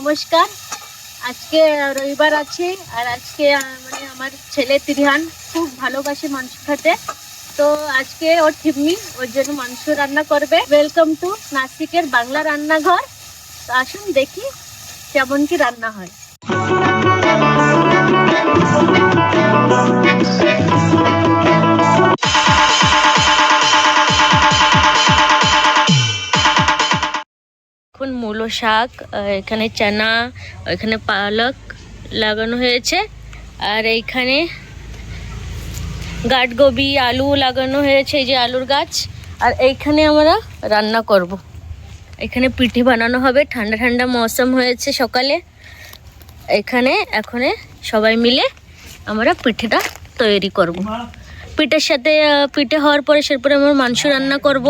নমস্কার। আজকে রবিবার আছে আর আজকে মানে আমার ছেলে তিরহান খুব ভালোবাসে মাংস খেতে, তো আজকে ওর ঠিকমি ওর জন্য মাংস রান্না করবে। ওয়েলকাম টু নাসিকের বাংলা রান্নাঘর। তো আসুন দেখি কেমন কি রান্না হয়। এখন মূলো শাক, এখানে চানা, এখানে পালক লাগানো হয়েছে, আর এইখানে গাটগোবি আলু লাগানো হয়েছে, এই যে আলুর গাছ। আর এইখানে আমরা রান্না করব। এখানে পিঠে বানানো হবে, ঠান্ডা ঠান্ডা মৌসুম হয়েছে সকালে। এখানে এখন সবাই মিলে আমরা পিঠেটা তৈরি করব। পিঠের সাথে পিঠে হওয়ার পরে সেরপরে আমরা মাংস রান্না করব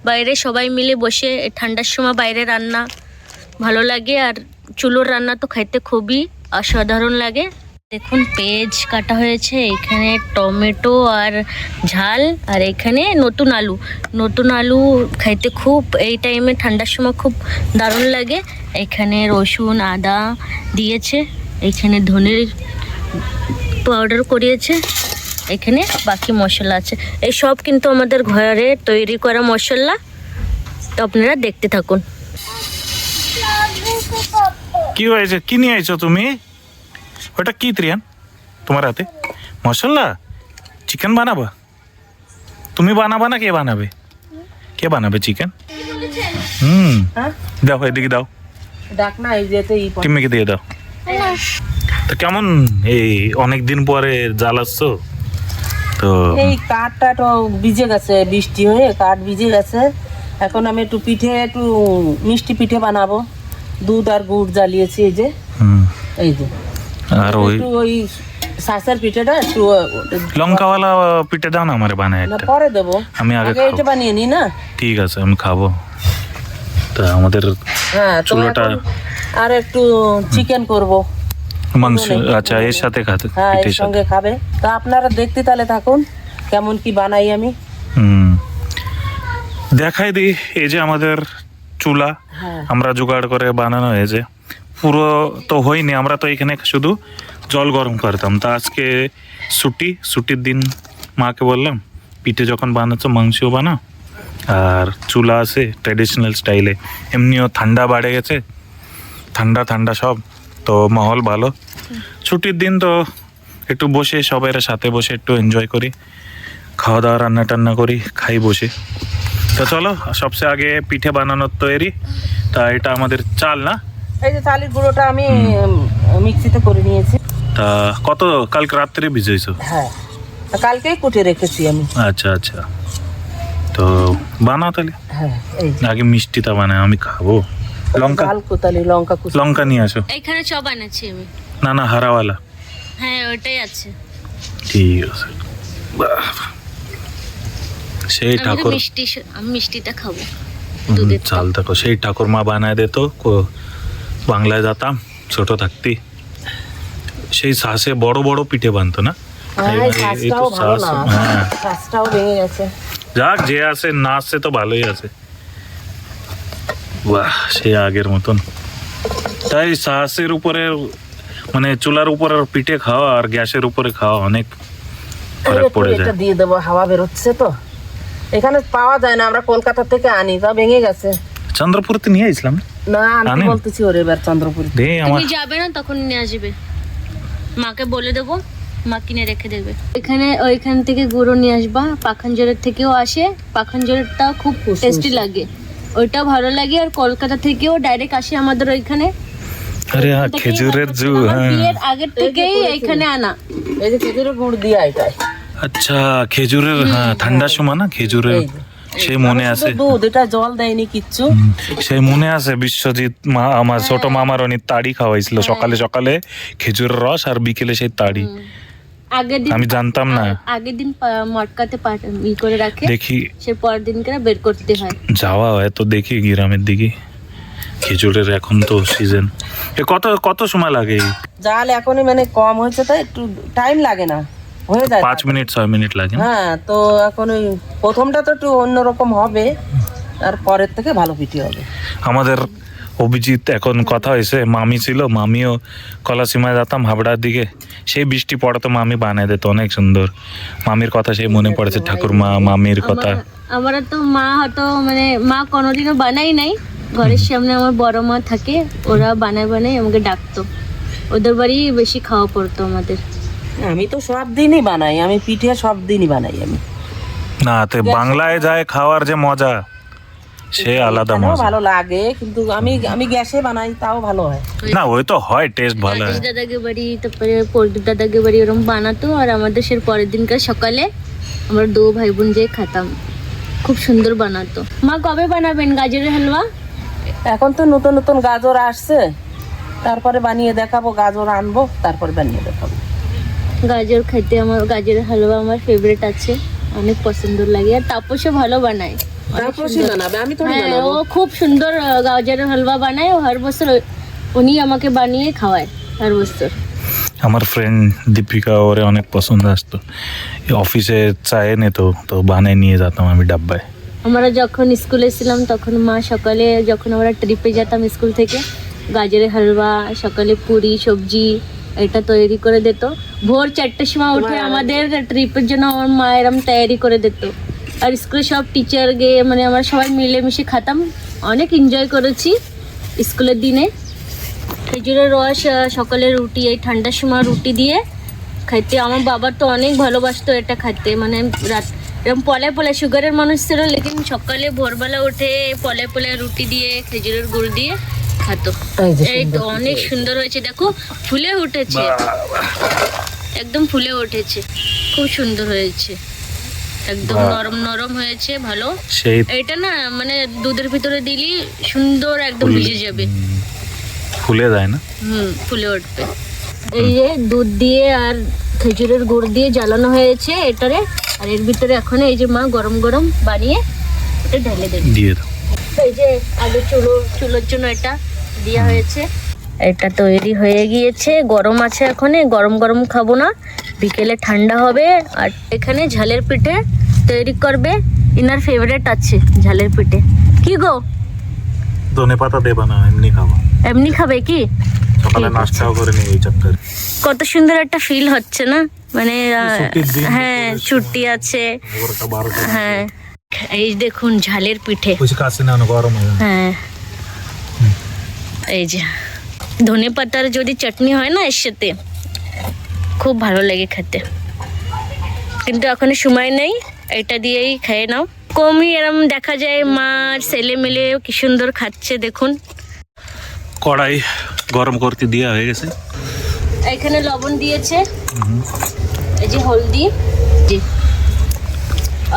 বাইরে সবাই মিলে বসে। ঠান্ডার সময় বাইরে রান্না ভালো লাগে, আর চুলোর রান্না তো খাইতে খুবই অসাধারণ লাগে। দেখুন পেঁয়াজ কাটা হয়েছে, এখানে টমেটো আর ঝাল, আর এখানে নতুন আলু খাইতে খুব এই টাইমে ঠান্ডার সময় খুব দারুণ লাগে। এখানে রসুন আদা দিয়েছে, এখানে ধনের পাউডার করিয়েছে, এখানে বাকি মশলা আছে। এই সব কিন্তু আমাদের ঘরে তৈরি করা মশলা, তো আপনারা দেখতে থাকুন। কি হয়েছে? কি নিয়ে আইছো তুমি? ওটা কি ত্রিয়ান তোমার হাতে? মশলা চিকেন বানাবা? তুমি বানাবা না কে বানাবে? কে বানাবে চিকেন? দাও এদিকে দাও, টিম্মিকে দিয়ে দাও। তো কেমন এই অনেকদিন পরে জ্বালাচ্ছ তো? এই কাঠটা তো ভিজে গেছে, বৃষ্টি হয়ে কাঠ ভিজে গেছে। এখন আমি একটু মিষ্টি পিঠে বানাবো। দুধ আর গুড় জ্বালিয়েছি, এই যে এই যে। আর ওই শাঁসের পিঠেটা একটু লঙ্কাওয়ালা পিঠে দাও না আমারে বানায় একটা। পরে দেবো, আমি আগে এটা বানিয়ে নি না। ঠিক আছে, আমি খাবো। তা আমাদের চুলোটা আর একটু চিকেন করব, মাংস। আচ্ছা, এর সাথে খাতে? হ্যাঁ, এর সঙ্গে খাবে। তা আপনারা দেখতে তাহলে থাকুন কেমন কি বানাই আমি। দেখাই দিই। এই যে আমাদের চুলা আমরা জোগাড় করে বানানো হয়েছে। পুরো তো হয়নি, আমরা তো এখানে শুধু জল গরম করতাম। তা আজকে ছুটির দিন মাকে বললাম পিঠে যখন বানাচ্ছ মাংসও বানা, আর চুলা আছে ট্র্যাডিশনাল স্টাইলে। এমনিও ঠান্ডা বাড়ে গেছে, ঠান্ডা সব, তো মাহল ভালো। ছুটির দিন তো একটু বসে সবাই সাথে বসে একটু এনজয় করি, খাওয়া দাওয়া রান্না টান্না করি, খাই বসে। তো চলো, সবচেয়ে আগে পিঠে বানানোর তৈরি। তা এটা আমাদের চাল না? এই যে চালের গুঁড়োটা আমি মিক্সিতে করে নিয়েছি। তা কালকে রাত্রে ভিজাইছো? হ্যাঁ, কালকেই কুটে রেখেছি আমি। আচ্ছা, তো বানাও তাহলে। হ্যাঁ, আগে মিষ্টিটা বানাই, আমি খাবো। লঙ্কা নিয়ে আসো। এখানে চপ বানাচ্ছি আমি। না হারাওয়ালা। হ্যাঁ, ওইটাই আছে। ঠিক আছে। সেই ঠাকুর আমি মিষ্টিটা খাবো। চাল দেখো, সেই ঠাকুর মা বানায় দিত বাংলায় যেতাম ছোট থাকতে। সেই শাঁসে বড় বড় পিঠে বানতো না? যাক, যে আছে না আসছে তো ভালোই আছে। বাহ, সে আগের মতন। তাই শাঁসের উপরে মানে চুলার উপরে পিঠে খাওয়া আর গ্যাসের উপরে খাওয়া অনেক ফরক পড়ে যায়। দিয়ে দেবো, হাওয়া বেরোচ্ছে তো। এখানে পাওয়া যায় না, আমরা কলকাতা থেকে আনি, তা ভেঙে গেছে। চন্দ্রপুরতে নিয়ে আসলাম না, আমি বলতেছি ওর এবার চন্দ্রপুর তুমি যাবে না তখন নিয়ে আসবে, মাকে বলে দেবো, মা কিনে রেখে দেবে। ওইখান থেকে গুঁড়ো নিয়ে আসবা, পাখানজোরের থেকেও আসে। পাখানজোরেরটা খুব টেস্টি লাগে, ওইটাও ভালো লাগে। আর কলকাতা থেকেও ডাইরেক্ট আসে আমাদের ওইখানে। আরে খেজুরের বিয়ের আগের থেকেই এখানে আনা। এই যে খেজুরের গুড় দিয়া এটাই। আচ্ছা, খেজুরের ঠান্ডার সময় না খেজুরের, সেই মনে আছে। দুধ, এটা জল দেয়নি কিচ্ছু। সেই মনে আছে, বিশ্বজিৎ আমার ছোট মামার অনেক তাড়ি খাওয়াইছিল সকালে খেজুরের রস, আর বিকেলে সেই তাড়ি। আমি জানতাম না। আগের দিন মটকাতে করে রাখে, দেখি সে পরের দিন করে বের করতে হয়। যাওয়া হয় তো দেখি গ্রামের দিকে খেজুরের। এখন তো সিজন। কত সময় লাগে? জাল এখনই মানে কম হয়েছে, তাই একটু টাইম লাগে না, হয়ে যায় 5 মিনিট 6 মিনিট লাগে। হ্যাঁ, তো এখন ওই প্রথমটা তো একটু অন্যরকম হবে, আর পরের থেকে ভালো পিঠে হবে। আমাদের অভিজিৎ এখন কথা হয়েছে, মামি ছিল, মামিও কলাসীমায় যেতাম হাবড়ার দিকে, সেই বৃষ্টি পড়তো মামি বানিয়ে দিত অনেক সুন্দর। মামির কথা সেই মনে পড়েছে, ঠাকুরমা মামির কথা। আমার তো মা হয়তো মানে মা কোনোদিনও বানাই নাই, ঘরের সামনে আমার বড় মা থাকে, ওরা বানায় বানায় আমাকে ডাকতো, ওদের বাড়ি বেশি খাওয়া পড়তো আমাদের। আমি তো সব দিনই বানাই, আমি পিঠে সব দিনই বানাই আমি। না তো বাংলায় যায় খাওয়ার যে মজা, সে আলাদা এখানেও মজা। ভালো লাগে, কিন্তু আমি গ্যাসে বানাই, তাও ভালো হয়। না ওই তো হয়, টেস্ট ভালো হয়। রাকেশ দাদাকে বাড়ি, তারপরে প্রদীপ দাদাকে বাড়ি ওরকম বানাতো, আর আমাদের সে পরের দিনকার সকালে আমরা দু ভাই বোন যেয়ে খেতাম, খুব সুন্দর বানাতো। মা কবে বানাবেন গাজরের হালুয়া? এখন তো নতুন নতুন গাজর আসছে, তারপরে বানিয়ে দেখাবো, গাজর আনবো তারপরে বানিয়ে দেখাবো। গাজর খাইতে আমার, গাজরের হালুয়া আমার ফেভারিট আছে, অনেক পছন্দ লাগে। আর তাপসও ভালো বানায়, অনেক তারপরে সুন্দর। বানাবে, আমি তো হ্যাঁ, বানাবো। ও খুব সুন্দর গাজরের হালুয়া বানায়, ও হর বছর উনি আমাকে বানিয়ে খাওয়ায় হর বছর। আমার ফ্রেন্ড দীপিকা, ওরে অনেক পছন্দ আসতো, অফিসে চায়ে নিত, তো বানিয়ে নিয়ে যেতাম আমি ডাব্বায়। আমরা যখন স্কুলে ছিলাম তখন মা সকালে, যখন আমরা ট্রিপে যেতাম স্কুল থেকে, গাজরের হালুয়া, সকালে পুরি সবজি এটা তৈরি করে দিত। ভোর 4টের সময় উঠে আমাদের ট্রিপের জন্য আমার মা এরম তৈরি করে দিত। আর স্কুলে সব টিচার গিয়ে মানে আমরা সবাই মিলেমিশে খেতাম, অনেক এনজয় করেছি স্কুলের দিনে। খেজুরের রস, সকালে রুটি, এই ঠান্ডার সময় রুটি দিয়ে খাইতে আমার বাবা তো অনেক ভালোবাসতো এটা খাইতে, মানে রাত এরকম পলে পলে, সুগারের মানুষ ছিল, লেকিন সকালে ভোরবেলা উঠে পলে পলে রুটি দিয়ে খেজুরের গুড় দিয়ে খাতো। এই তো অনেক সুন্দর হয়েছে, দেখো ফুলে উঠেছে, একদম ফুলে উঠেছে, খুব সুন্দর হয়েছে, একদম নরম নরম হয়েছে, ভালো। সেই এটা না মানে দুধের ভিতরে দিলি সুন্দর একদম ভিজে যাবে, ফুলে যায় না। ফুলে উঠবে। এই যে দুধ দিয়ে আর খেজুরের গুড় দিয়ে জ্বালানো হয়েছে এটারে, আর এর ভিতরে এখন এই যে মা গরম গরম বানিয়ে এটা ঢেলে দেবে। দিয়ে দাও। এই যে আগে চুলোর জন্য এটা দেওয়া হয়েছে, এটা তৈরি হয়ে গিয়েছে, গরম আছে, এখন গরম গরম খাবো না, বিকেলে ঠান্ডা হবে। আর এখানে ঝালের পিঠে তৈরি করবে, ইনার ফেভারিট আছে ঝালের পিঠে। কি গো, ধনে পাতা দেবা না, এমনি খাবো? এমনি খাবে কি? সকালে নাস্তাও করে নিই এই চক্করে। কত সুন্দর একটা ফিল হচ্ছে না, মানে ছুটির দিন, হ্যাঁ ছুটি আছে। হ্যাঁ এই দেখুন ঝালের পিঠে, কাছে না গরম হয়। হ্যাঁ এই যে ধনে পাতার যদি চাটনি হয় না এর সাথে, খুব ভালো লাগে খেতে, কিন্তু এখন সময় নেই, এটা দিয়েই খেয়ে নাও। কমই এরম দেখা যায়, মার ছেলে মিলে কি সুন্দর খাচ্ছে দেখুন। কড়াই গরম করতে দেওয়া হয়ে গেছে, এখানে লবণ দিয়েছে, এই যে হলদি, জি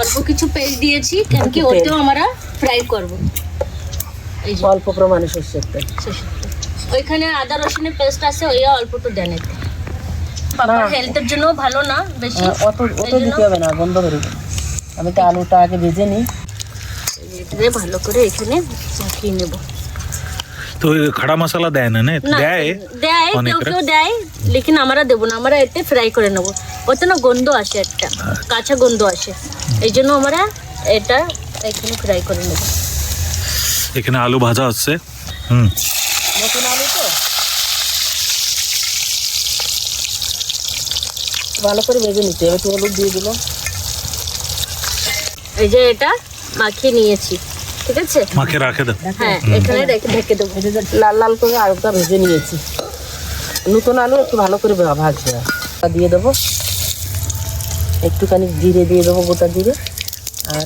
অল্প কিছু পেস্ট দিয়েছি, কেন কি ওতেও আমরা ফ্রাই করব। এই যে অল্প প্রমাণে সর্ষের তেল। ওইখানে আদা রসুনের পেস্ট আছে, ওই অল্পটা দেন, এতে বাবার হেলথের জন্য ভালো না বেশি, অত দিতে হবে না, বন্ধ করে দিন। আমি তো আলুটা আগে ভেজে নিই, এটারে ভালো করে এখানে মাখিয়ে নেব। তো খড়া মশলা দেয় না? না দেয়, দেয় কেউ কেউ দেয়, লেকিন আমরা দেবো না, আমরা এতে ফ্রাই করে নেবো। ওতে না গন্ধ আসে, একটা কাঁচা গন্ধ আসে, এই জন্য আমরা এটা এখানে ফ্রাই করে নেবো। এখানে আলু ভাজা হচ্ছে। নতুন আলু তো ভালো করে ভেজে নিতে হবে। একটু হলুদ দিয়ে দিলাম, এই যে এটা মাখিয়ে নিয়েছি, ঠিক আছে, মাখে রাখে দাও। হ্যাঁ এখানে ঢেকে দেবো। লাল লাল করে আলুটা ভেজে নিয়েছি। নতুন আলু একটু ভালো করে ভাজতে হবে। দিয়ে দেবো একটুখানি জিরে দিয়ে দেবো, গোটা জিরে, আর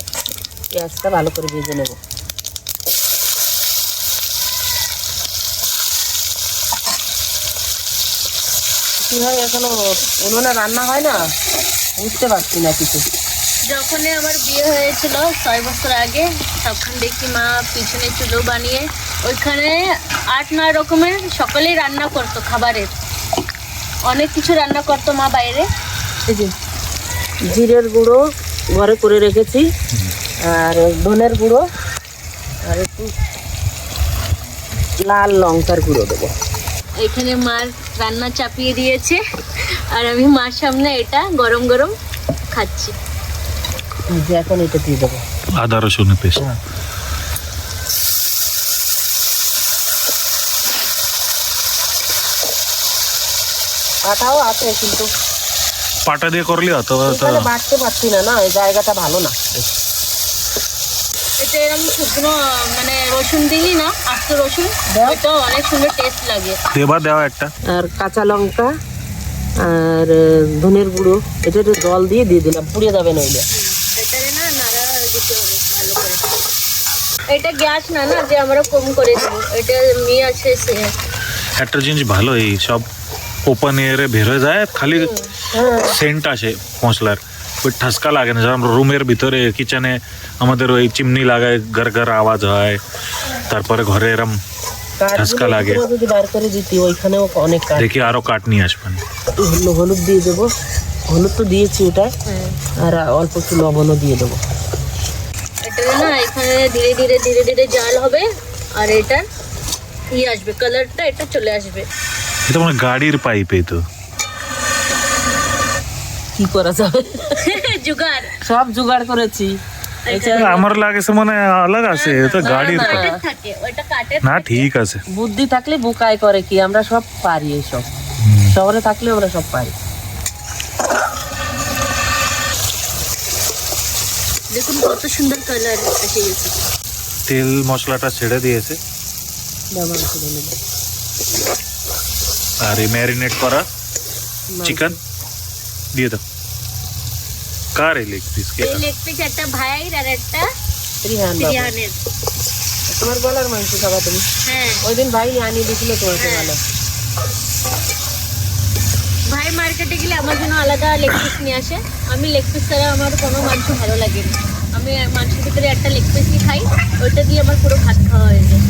পেঁয়াজটা ভালো করে ভেজে নেব। কি হয় এখনো উনুনে রান্না হয় না, বুঝতে পারছি না কিছু। যখন আমার বিয়ে হয়েছিল 6 বছর আগে, তখন দেখি মা পিছনে চুলো বানিয়ে ওইখানে 8-9 রকমের সকলেই রান্না করতো, খাবারের অনেক কিছু রান্না করতো মা বাইরে। এই যে জিরের গুঁড়ো ঘরে করে রেখেছি, আর ধনের গুঁড়ো, আর একটু লাল লঙ্কার গুঁড়ো দেবো। এখানে মার রান্না চাপিয়ে দিয়েছে, আর আমি মার সামনে এটা গরম গরম খাচ্ছি। যে এখন এটা দিয়ে দেবো আদা রসুনের পেস্ট। পাটাও আছে কিন্তু পাটা দিয়ে করলে হতো এখানে বাটতে পারছি না, এই জায়গাটা ভালো না। এটা এরকম শুকনো মানে রসুন দিলি না, আস্ত রসুন, ওটা অনেক সুন্দর টেস্ট লাগে। দেওয়া একটা। আর কাঁচা লঙ্কা আর ধনের গুঁড়ো, এটা একটু জল দিয়ে দিলাম, পুড়ে যাবে নইলে। এটারে না নাড়া দিতে হবে ভালো করে। এটা গ্যাস না না যে আমরা কম করে দেবো, এটা মেয়ে আছে সে। একটা জিনিস ভালো, এই সব ওপেন এয়ারে বের হয়ে যায়, খালি সেন্ট আসে মশলার, ওই ঠাসকা লাগে না। যেমন রুমের ভিতরে কিচেনে আমাদের ওই চিমনি লাগায়, ঘর ঘর আওয়াজ হয়, তারপরে ঘরে এরম ঠাসকা লাগে। যদি বার করে দিতি ওইখানেও অনেক কাঠ। দেখি আরো কাঠ নিয়ে আসবেন। হলুদ দিয়ে দেবো, হলুদ তো দিয়েছি ওটা, আর অল্প একটু লবণও দিয়ে দেবো। এটা না এখানে ধীরে ধীরে ধীরে ধীরে জাল হবে, আর এটা আসবে কালারটা, এটা চলে আসবে। এটা মানে গাড়ির পাইপে তো কি করা যাবে, জুগাড় সব জোগাড় করেছি। আমার লাগে সে মানে আলাগ আছে, এটা গাড়ির পাইপ কাঠের থাকে, ওইটা কাঠের। না। ঠিক আছে, বুদ্ধি থাকলে বুকায় করে কি, আমরা সব পারি এইসব। শহরে থাকলে আমরা সব পারি। দেখুন কত সুন্দর কালার এসে গেছে। তেল মশলাটা ছেড়ে দিয়েছে, ব্যবহার করে নেব। আর এই ম্যারিনেট করা চিকেন দিয়ে দাও। কার এই লেগ পিস কে? এই লেগ পিস একটা ভাইয়ের আর একটা রিহান বাবু। রিহানের। তোমার গলার মাংস খাবা তুমি? হ্যাঁ, ওই দিন ভাই আনিয়ে দিয়েছিল তোমাকে ভালো। ভাই মার্কেটে গেলে আমার জন্য আলাদা লেগ পিস নিয়ে আসে। আমি লেগ পিস ছাড়া আমার কোনো মাংস ভালো লাগে না। আমি মাংসের ভিতরে একটা লেগ পিসই খাই, ওইটা দিয়ে আমার পুরো ভাত খাওয়া হয়ে যায়।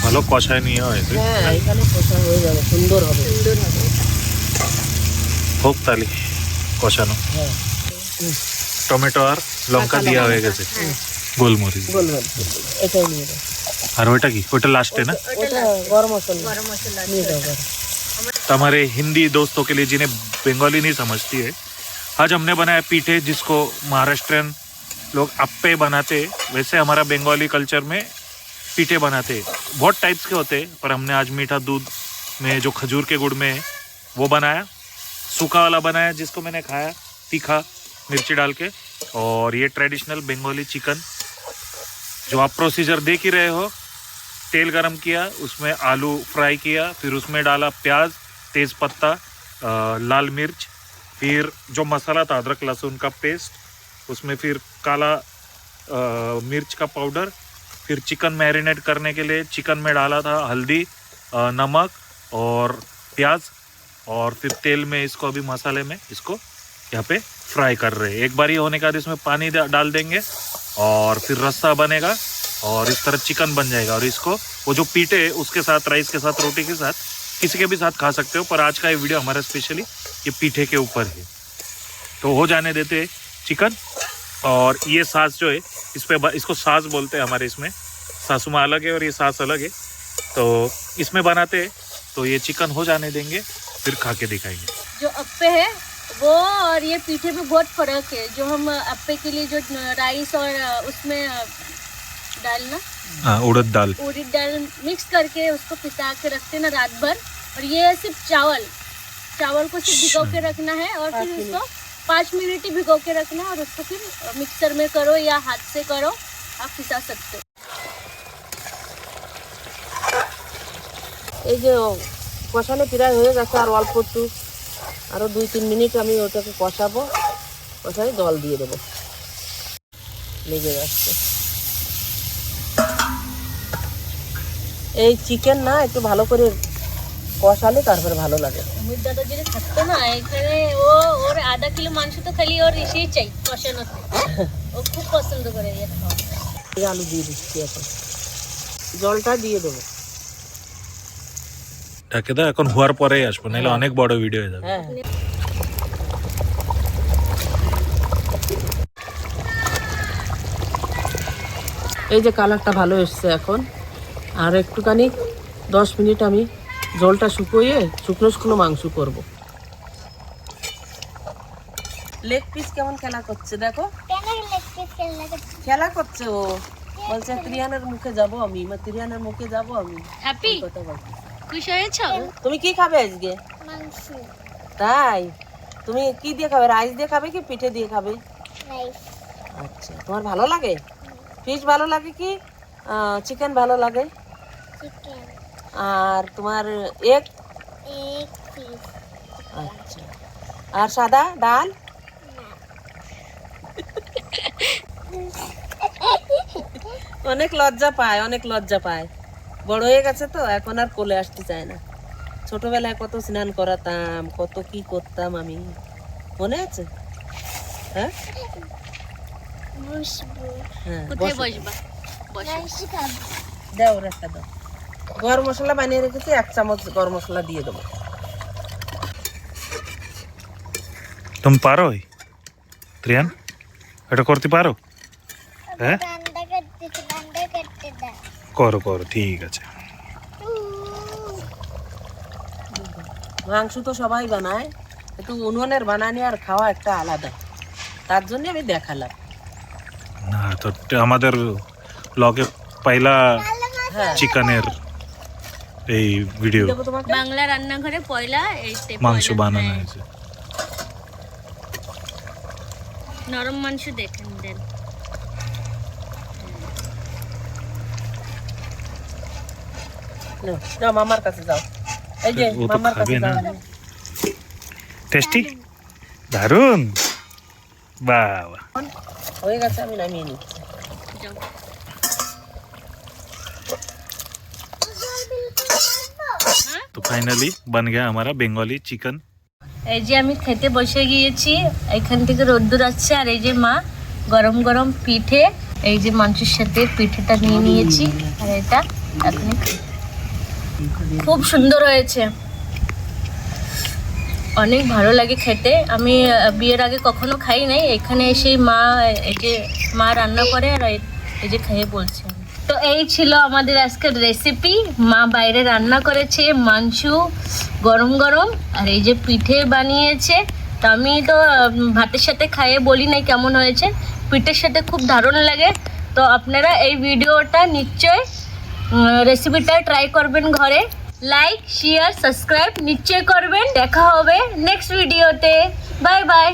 ভালো কষায় নিয়ে হয়েছে। হ্যাঁ, এখানে কষা হয়ে যাবে, সুন্দর হবে। সুন্দর হবে। হোক তালি কষানো। হ্যাঁ, টমেটো আর লঙ্কা দেওয়া হয়ে গেছে, গোলমরিচ। বলবেন এটাই নিয়ে যাও। আর ওইটা কি? ওইটা লাস্টে না? ওটা গরম মশলা গরম মশলা নিয়ে যাও ঘরে। तो हमारे हिंदी दोस्तों के लिए जिन्हें बंगाली नहीं समझती है, आज हमने बनाया पीठे, जिसको महाराष्ट्रियन लोग अप्पे बनाते, वैसे हमारा बंगाली कल्चर में पीठे बनाते। बहुत टाइप्स के होते हैं, पर हमने आज मीठा दूध में जो खजूर के गुड़ में है वो बनाया, सूखा वाला बनाया जिसको मैंने खाया तीखा मिर्ची डाल के। और ये ट्रेडिशनल बंगाली चिकन जो आप प्रोसीजर देख ही रहे हो। तेल गरम किया, उसमें आलू फ्राई किया, फिर उसमें डाला प्याज, तेज पत्ता, लाल मिर्च, फिर जो मसाला था अदरक लहसुन का पेस्ट, उसमें फिर काला मिर्च का पाउडर, फिर चिकन मैरिनेट करने के लिए चिकन में डाला था हल्दी, नमक और प्याज, और फिर तेल में इसको अभी मसाले में इसको यहाँ पे फ्राई कर रहे हैं। एक बार ये होने के बाद इसमें पानी डाल देंगे और फिर रस्सा बनेगा और इस तरह चिकन बन जाएगा। और इसको वो जो पीठे उसके साथ, राइस के साथ, रोटी के साथ, किसी के भी साथ खा सकते हो, पर आज का ये वीडियो हमारा स्पेशली ये पीठे के ऊपर है। तो हो जाने देते हैं चिकन। और ये सास जो है इस पे, इसको सास बोलते हैं हमारे इसमें, सासू माँ अलग है और ये सास अलग है, तो इसमें बनाते हैं। तो ये चिकन हो जाने देंगे, फिर खा के दिखाएंगे। जो अप्पे है वो और ये पीठे में बहुत फर्क है। जो हम अप्पे के लिए जो राइस और उसमें डालना, उड़द दाल, उड़द दाल मिक्स करके उसको पिसा के रखते हैं ना रात भर, और ये सिर्फ चावल को सिर्फ भिगो के रखना है, और फिर उसको 5 मिनट ही भिगो के रखना है, और उसको फिर मिक्सर में करो या हाथ से करो, आप पिसा सकते हो। এই যে কষানো প্রায় হয়ে গেছে, আর অল্প একটু আরো 2-3 মিনিট আমি ওটাকে কষাবো। কষাই জল দিয়ে দেবো, লেগে যাচ্ছে। এই চিকেন না একটু ভালো করে কষালে তারপরে ভালো লাগে। अमित दादा जी থাকতো না এখানে, ও ওর আধা কিলো মাংস তো খালি ওর এসেই চাই কষানোতে। ও খুব পছন্দ করে এই খাওয়া। এই আলু দিয়ে দিচ্ছি, এখন জলটা দিয়ে দেবো। ঢাকে দাও, এখন হওয়ার পরেই আসবো, নাহলে অনেক বড় ভিডিও হয়ে যাবে। হ্যাঁ, এই যে কালারটা ভালো এসছে এখন। আর একটুখানি 10 মিনিট আমি জলটা শুকিয়ে শুকনো শুকনো মাংস করব। লেগ পিস কেমন খেলা করছে দেখো, খেলা করছে ও। বলছে ত্রিয়ানের মুখে যাব আমি, ত্রিয়ানের মুখে যাব আমি। হ্যাপি কথা বলছি, খুশি হয়েছ? তুমি কি খাবে আজকে? তাই তুমি কি দিয়ে খাবে? রাইস দিয়ে খাবে কি পিঠে দিয়ে খাবে? আচ্ছা, তোমার ভালো লাগে? ফিশ ভালো লাগে কি চিকেন ভালো লাগে? আর তোমার এগ? আচ্ছা, আর সাদা ডাল? অনেক লজ্জা পায়, অনেক লজ্জা পায়। বড় হয়ে গেছে তো এখন আর কোলে আসতে চায় না। ছোটবেলায় কত স্নান করাতাম, কত কি করতাম আমি, মনে আছে? হ্যাঁ হ্যাঁ, কোথায় বসো। বসবা? দাও ওর একটা দাও। গরম মশলা বানিয়ে রেখেছি, 1 চামচ গরম মশলা দিয়ে দেবো। তুমি পারো ত্রিয়ান, এটা করতে পারো? হ্যাঁ করো করো, ঠিক আছে। মাংস তো সবাই বানায়, একটু উনুনের বানানি আর খাওয়া একটা আলাদা, তার জন্য আমি দেখালাম। না তো আমাদের লগে পাইলা হ্যাঁ, চিকেনের এই ভিডিও, দেবো তোমাকে। বাংলা রান্নাঘরে পয়লা মাংস বানানো হয়েছে। নরম মাংস দেখেন দেন। নাও, যাও মামার কাছে যাও। এই যে ও তো মামার কাছে খাবে না। যাও। টেস্টি, দারুন, বাবা। হয়ে গেছে, আমি নামিয়ে নিচ্ছি। যাও। तो फाइनली बन गया हमारा बंगाली चिकन। এই যে আমি খেতে বসে গিয়েছি, এখান থেকে রোদ্দুর আসছে আর এই যে মা গরম গরম পিঠে, এই যে মাংসের সাথে পিঠেটা নিয়ে নিয়েছি আর এটা এখন খুব সুন্দর হয়েছে, অনেক ভালো লাগে খেতে। আমি বিয়ের আগে কখনো খাই নাই, এখানে এসেই মা এই যে মা রান্না করে আর এই যে খেয়ে বলছে। তো এই ছিল আমাদের আজকের রেসিপি। মা বাইরে রান্না করেছে মাংস গরম গরম আর এই যে পিঠে বানিয়েছে। তো আমি তো ভাতের সাথে খাইয়ে বলি নাই কেমন হয়েছে, পিঠের সাথে খুব দারুণ লাগে। তো আপনারা এই ভিডিওটা নিশ্চয় রেসিপিটা ট্রাই করবেন ঘরে। লাইক শেয়ার সাবস্ক্রাইব নিশ্চয় করবেন। দেখা হবে নেক্সট ভিডিওতে। Bye bye.